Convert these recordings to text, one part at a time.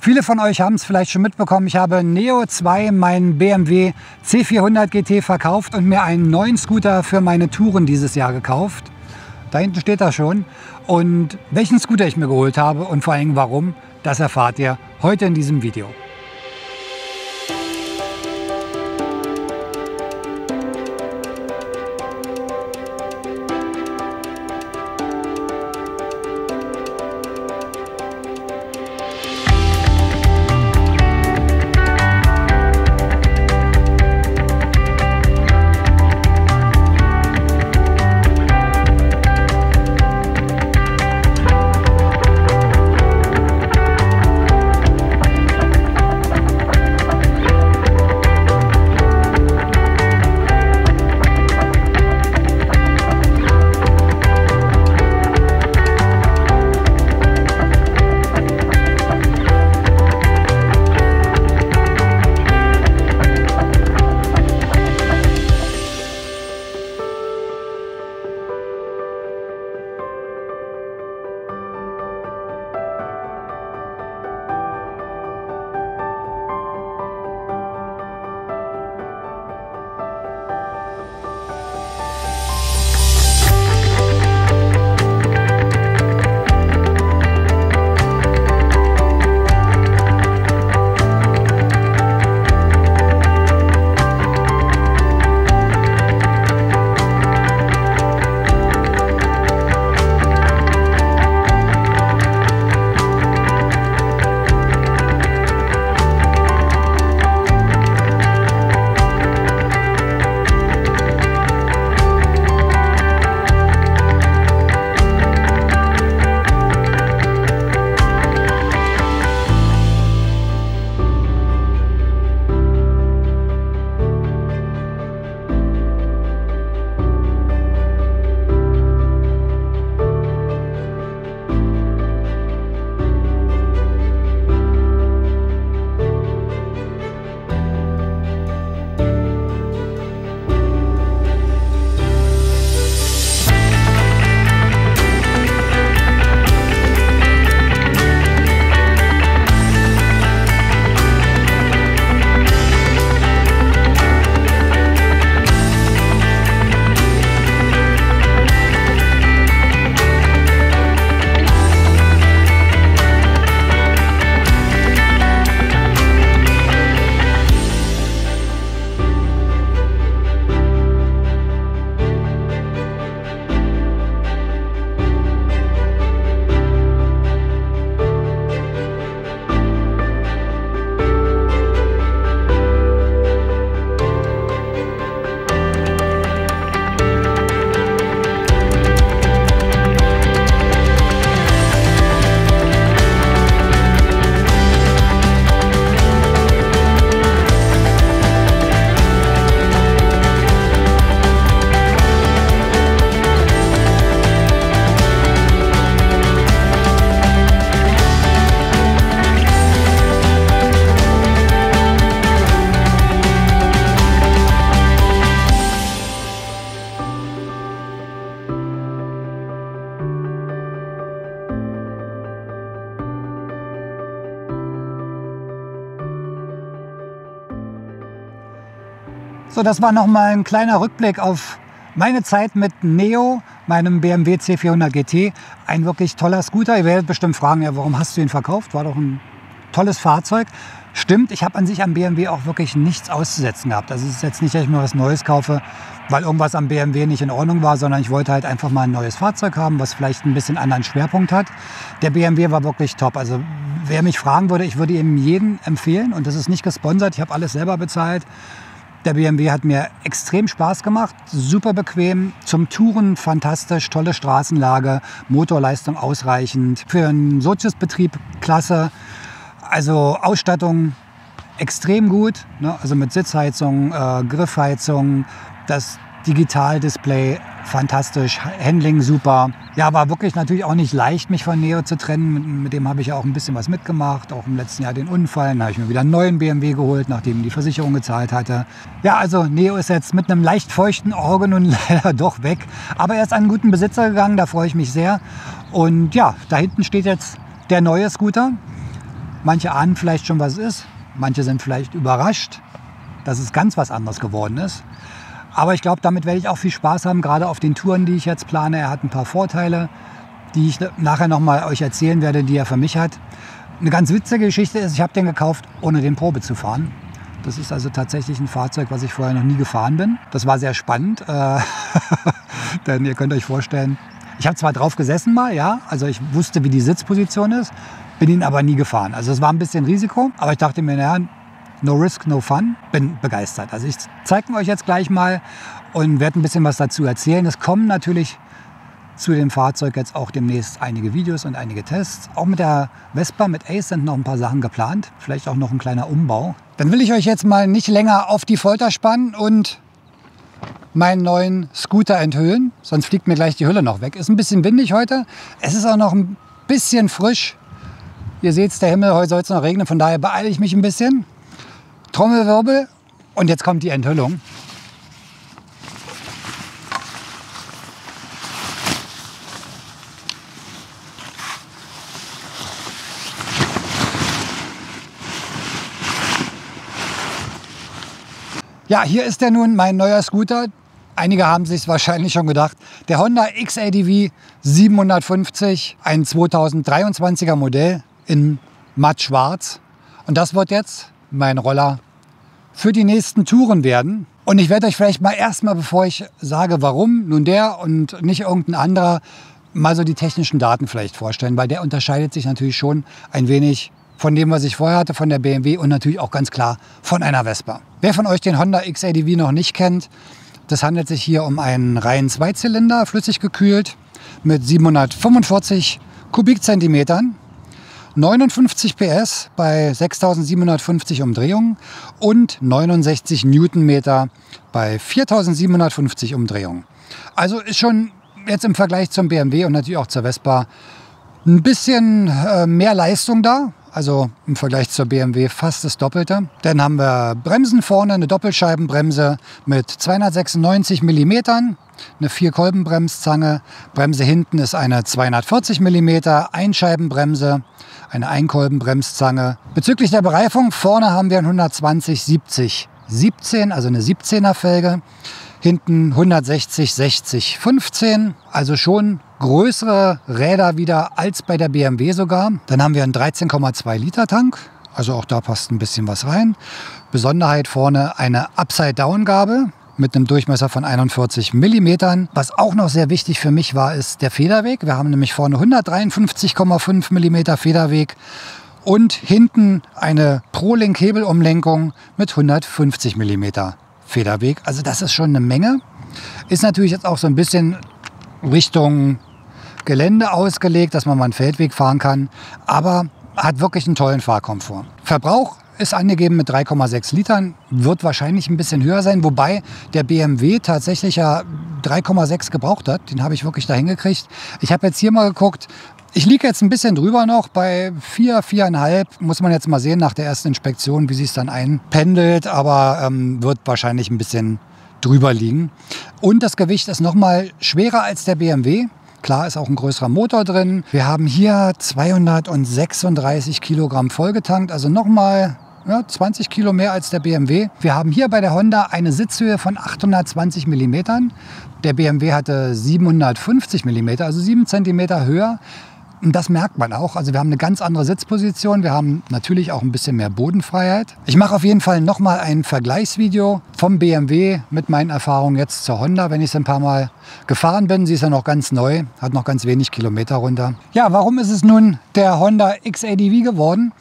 Viele von euch haben es vielleicht schon mitbekommen, ich habe Neo 2, meinen BMW C400 GT verkauft und mir einen neuen Scooter für meine Touren dieses Jahr gekauft. Da hinten steht er schon. Und welchen Scooter ich mir geholt habe und vor allem warum, das erfahrt ihr heute in diesem Video. So, das war noch mal ein kleiner Rückblick auf meine Zeit mit Neo, meinem BMW C400 GT. Ein wirklich toller Scooter. Ihr werdet bestimmt fragen, ja, warum hast du ihn verkauft? War doch ein tolles Fahrzeug. Stimmt, ich habe an sich am BMW auch wirklich nichts auszusetzen gehabt. Also es ist jetzt nicht, dass ich mir was Neues kaufe, weil irgendwas am BMW nicht in Ordnung war, sondern ich wollte halt einfach mal ein neues Fahrzeug haben, was vielleicht ein bisschen anderen Schwerpunkt hat. Der BMW war wirklich top. Also wer mich fragen würde, ich würde ihm jeden empfehlen und das ist nicht gesponsert. Ich habe alles selber bezahlt. Der BMW hat mir extrem Spaß gemacht, super bequem, zum Touren fantastisch, tolle Straßenlage, Motorleistung ausreichend, für einen Soziusbetrieb klasse, also Ausstattung extrem gut, ne? Also mit Sitzheizung, Griffheizung, das Digitaldisplay fantastisch, Handling super. Ja, war wirklich natürlich auch nicht leicht, mich von Neo zu trennen. Mit dem habe ich ja auch ein bisschen was mitgemacht, auch im letzten Jahr den Unfall. Dann habe ich mir wieder einen neuen BMW geholt, nachdem die Versicherung gezahlt hatte. Ja, also Neo ist jetzt mit einem leicht feuchten Auge nun leider doch weg. Aber er ist an einen guten Besitzer gegangen, da freue ich mich sehr. Und ja, da hinten steht jetzt der neue Scooter. Manche ahnen vielleicht schon, was es ist. Manche sind vielleicht überrascht, dass es ganz was anderes geworden ist. Aber ich glaube, damit werde ich auch viel Spaß haben, gerade auf den Touren, die ich jetzt plane. Er hat ein paar Vorteile, die ich nachher noch mal euch erzählen werde, die er für mich hat. Eine ganz witzige Geschichte ist, ich habe den gekauft, ohne den Probe zu fahren. Das ist also tatsächlich ein Fahrzeug, was ich vorher noch nie gefahren bin. Das war sehr spannend, denn ihr könnt euch vorstellen, ich habe zwar drauf gesessen mal, ja, also ich wusste, wie die Sitzposition ist, bin ihn aber nie gefahren. Also es war ein bisschen Risiko, aber ich dachte mir, naja, no risk, no fun. Bin begeistert. Also ich zeige euch jetzt gleich mal und werde ein bisschen was dazu erzählen. Es kommen natürlich zu dem Fahrzeug jetzt auch demnächst einige Videos und einige Tests. Auch mit der Vespa, mit Ace sind noch ein paar Sachen geplant. Vielleicht auch noch ein kleiner Umbau. Dann will ich euch jetzt mal nicht länger auf die Folter spannen und meinen neuen Scooter enthüllen. Sonst fliegt mir gleich die Hülle noch weg. Ist ein bisschen windig heute. Es ist auch noch ein bisschen frisch. Ihr seht, der Himmel, heute soll es noch regnen. Von daher beeile ich mich ein bisschen. Trommelwirbel und jetzt kommt die Enthüllung. Ja, hier ist der nun, mein neuer Scooter. Einige haben sich wahrscheinlich schon gedacht. Der Honda XADV 750, ein 2023er Modell in matt schwarz. Und das wird jetzt mein Roller für die nächsten Touren werden. Und ich werde euch vielleicht mal erstmal, bevor ich sage, warum nun der und nicht irgendein anderer, mal so die technischen Daten vielleicht vorstellen, weil der unterscheidet sich natürlich schon ein wenig von dem, was ich vorher hatte, von der BMW und natürlich auch ganz klar von einer Vespa. Wer von euch den Honda XADV noch nicht kennt, das handelt sich hier um einen reinen Zweizylinder, flüssig gekühlt, mit 745 Kubikzentimetern. 59 PS bei 6.750 Umdrehungen und 69 Newtonmeter bei 4.750 Umdrehungen. Also ist schon jetzt im Vergleich zum BMW und natürlich auch zur Vespa ein bisschen mehr Leistung da. Also im Vergleich zur BMW fast das Doppelte. Dann haben wir Bremsen vorne, eine Doppelscheibenbremse mit 296 mm, eine 4-Kolbenbremszange. Bremse hinten ist eine 240 mm Einscheibenbremse, eine Einkolbenbremszange. Bezüglich der Bereifung, vorne haben wir ein 120/70/17, also eine 17er Felge. Hinten 160/60/15, also schon größere Räder wieder als bei der BMW sogar. Dann haben wir einen 13,2 Liter Tank, also auch da passt ein bisschen was rein. Besonderheit vorne eine Upside-Down-Gabel mit einem Durchmesser von 41 mm. Was auch noch sehr wichtig für mich war, ist der Federweg. Wir haben nämlich vorne 153,5 mm Federweg und hinten eine ProLink-Hebelumlenkung mit 150 mm Federweg. Also das ist schon eine Menge. Ist natürlich jetzt auch so ein bisschen Richtung Gelände ausgelegt, dass man mal einen Feldweg fahren kann. Aber hat wirklich einen tollen Fahrkomfort. Verbrauch ist angegeben mit 3,6 Litern, wird wahrscheinlich ein bisschen höher sein, wobei der BMW tatsächlich ja 3,6 gebraucht hat. Den habe ich wirklich da hingekriegt. Ich habe jetzt hier mal geguckt, ich liege jetzt ein bisschen drüber noch, bei 4, 4,5. Muss man jetzt mal sehen nach der ersten Inspektion, wie sich es dann einpendelt, aber wird wahrscheinlich ein bisschen drüber liegen. Und das Gewicht ist noch mal schwerer als der BMW. Klar, ist auch ein größerer Motor drin. Wir haben hier 236 Kilogramm vollgetankt, also nochmal 20 Kilo mehr als der BMW. Wir haben hier bei der Honda eine Sitzhöhe von 820 mm. Der BMW hatte 750 mm, also 7 cm höher. Und das merkt man auch. Also wir haben eine ganz andere Sitzposition. Wir haben natürlich auch ein bisschen mehr Bodenfreiheit. Ich mache auf jeden Fall nochmal ein Vergleichsvideo vom BMW mit meinen Erfahrungen jetzt zur Honda, wenn ich es ein paar Mal gefahren bin. Sie ist ja noch ganz neu, hat noch ganz wenig Kilometer runter. Ja, warum ist es nun der Honda XADV geworden?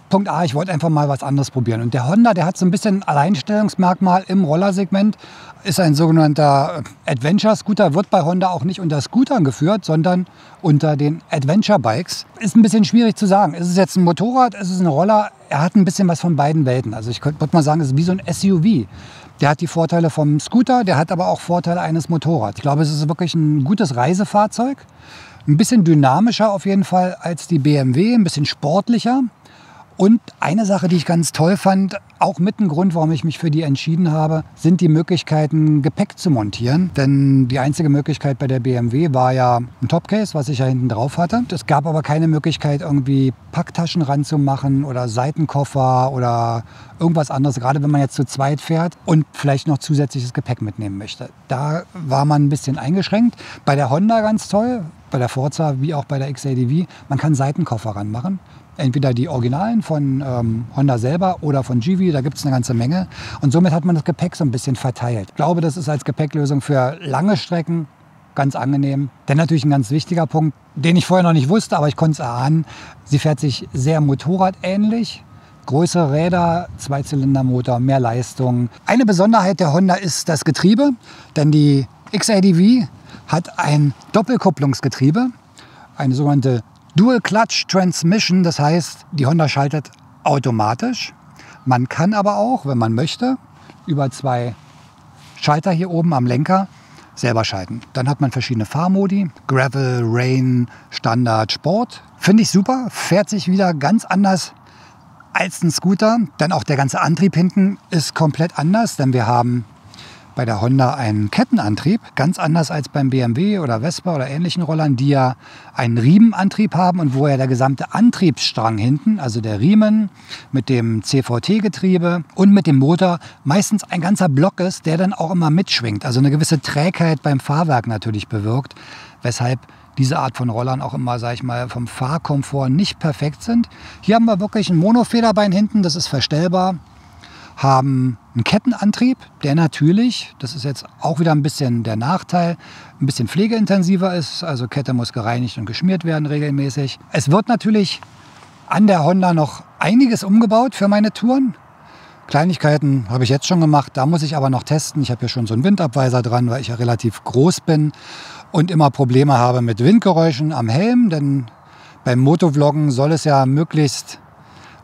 Punkt A, ich wollte einfach mal was anderes probieren. Und der Honda, der hat so ein bisschen Alleinstellungsmerkmal im Rollersegment, ist ein sogenannter Adventure-Scooter, wird bei Honda auch nicht unter Scootern geführt, sondern unter den Adventure-Bikes. Ist ein bisschen schwierig zu sagen. Ist es jetzt ein Motorrad, ist es ein Roller? Er hat ein bisschen was von beiden Welten. Also ich würde mal sagen, es ist wie so ein SUV. Der hat die Vorteile vom Scooter, der hat aber auch Vorteile eines Motorrads. Ich glaube, es ist wirklich ein gutes Reisefahrzeug. Ein bisschen dynamischer auf jeden Fall als die BMW, ein bisschen sportlicher. Und eine Sache, die ich ganz toll fand, auch mit ein Grund, warum ich mich für die entschieden habe, sind die Möglichkeiten, Gepäck zu montieren. Denn die einzige Möglichkeit bei der BMW war ja ein Topcase, was ich ja hinten drauf hatte. Es gab aber keine Möglichkeit, irgendwie Packtaschen ranzumachen oder Seitenkoffer oder irgendwas anderes, gerade wenn man jetzt zu zweit fährt und vielleicht noch zusätzliches Gepäck mitnehmen möchte. Da war man ein bisschen eingeschränkt. Bei der Honda ganz toll, bei der Forza wie auch bei der XADV, man kann Seitenkoffer ranmachen. Entweder die Originalen von Honda selber oder von Givi, da gibt es eine ganze Menge. Und somit hat man das Gepäck so ein bisschen verteilt. Ich glaube, das ist als Gepäcklösung für lange Strecken ganz angenehm. Denn natürlich ein ganz wichtiger Punkt, den ich vorher noch nicht wusste, aber ich konnte es erahnen. Sie fährt sich sehr motorradähnlich. Größere Räder, Zweizylindermotor, mehr Leistung. Eine Besonderheit der Honda ist das Getriebe, denn die XADV hat ein Doppelkupplungsgetriebe, eine sogenannte Dual Clutch Transmission, das heißt, die Honda schaltet automatisch. Man kann aber auch, wenn man möchte, über 2 Schalter hier oben am Lenker selber schalten. Dann hat man verschiedene Fahrmodi, Gravel, Rain, Standard, Sport. Finde ich super, fährt sich wieder ganz anders als ein Scooter, denn auch der ganze Antrieb hinten ist komplett anders, denn wir haben bei der Honda einen Kettenantrieb, ganz anders als beim BMW oder Vespa oder ähnlichen Rollern, die ja einen Riemenantrieb haben und wo ja der gesamte Antriebsstrang hinten, also der Riemen mit dem CVT-Getriebe und mit dem Motor, meistens ein ganzer Block ist, der dann auch immer mitschwingt, also eine gewisse Trägheit beim Fahrwerk natürlich bewirkt, weshalb diese Art von Rollern auch immer, sag ich mal, vom Fahrkomfort nicht perfekt sind. Hier haben wir wirklich ein Monofederbein hinten, das ist verstellbar, haben einen Kettenantrieb, der natürlich, das ist jetzt auch wieder ein bisschen der Nachteil, ein bisschen pflegeintensiver ist. Also Kette muss gereinigt und geschmiert werden regelmäßig. Es wird natürlich an der Honda noch einiges umgebaut für meine Touren. Kleinigkeiten habe ich jetzt schon gemacht, da muss ich aber noch testen. Ich habe hier schon so einen Windabweiser dran, weil ich ja relativ groß bin und immer Probleme habe mit Windgeräuschen am Helm. Denn beim Motovloggen soll es ja möglichst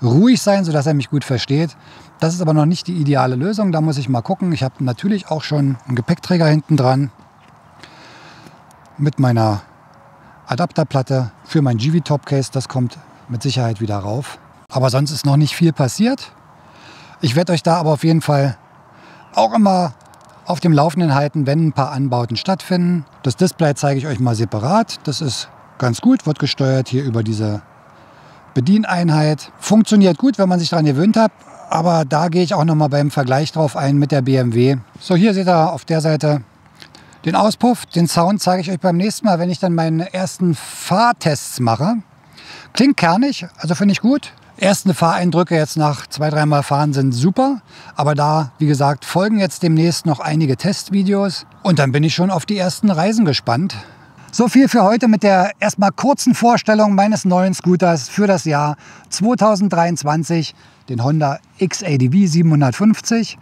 ruhig sein, sodass er mich gut versteht. Das ist aber noch nicht die ideale Lösung, da muss ich mal gucken. Ich habe natürlich auch schon einen Gepäckträger hinten dran mit meiner Adapterplatte für mein Givi Topcase. Das kommt mit Sicherheit wieder rauf. Aber sonst ist noch nicht viel passiert. Ich werde euch da aber auf jeden Fall auch immer auf dem Laufenden halten, wenn ein paar Anbauten stattfinden. Das Display zeige ich euch mal separat. Das ist ganz gut, wird gesteuert hier über diese Bedieneinheit. Funktioniert gut, wenn man sich daran gewöhnt hat. Aber da gehe ich auch noch mal beim Vergleich drauf ein mit der BMW. So, hier seht ihr auf der Seite den Auspuff. Den Sound zeige ich euch beim nächsten Mal, wenn ich dann meine ersten Fahrtests mache. Klingt kernig, also finde ich gut. Erste Fahreindrücke jetzt nach 2-3 Mal fahren sind super. Aber da, wie gesagt, folgen jetzt demnächst noch einige Testvideos. Und dann bin ich schon auf die ersten Reisen gespannt. So viel für heute mit der erstmal kurzen Vorstellung meines neuen Scooters für das Jahr 2023, den Honda XADV 750.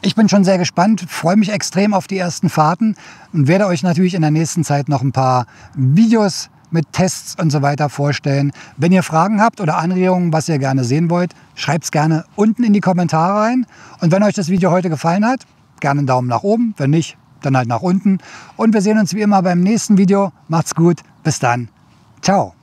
Ich bin schon sehr gespannt, freue mich extrem auf die ersten Fahrten und werde euch natürlich in der nächsten Zeit noch ein paar Videos mit Tests und so weiter vorstellen. Wenn ihr Fragen habt oder Anregungen, was ihr gerne sehen wollt, schreibt es gerne unten in die Kommentare rein. Und wenn euch das Video heute gefallen hat, gerne einen Daumen nach oben, wenn nicht, dann halt nach unten. Und wir sehen uns wie immer beim nächsten Video. Macht's gut, bis dann. Ciao.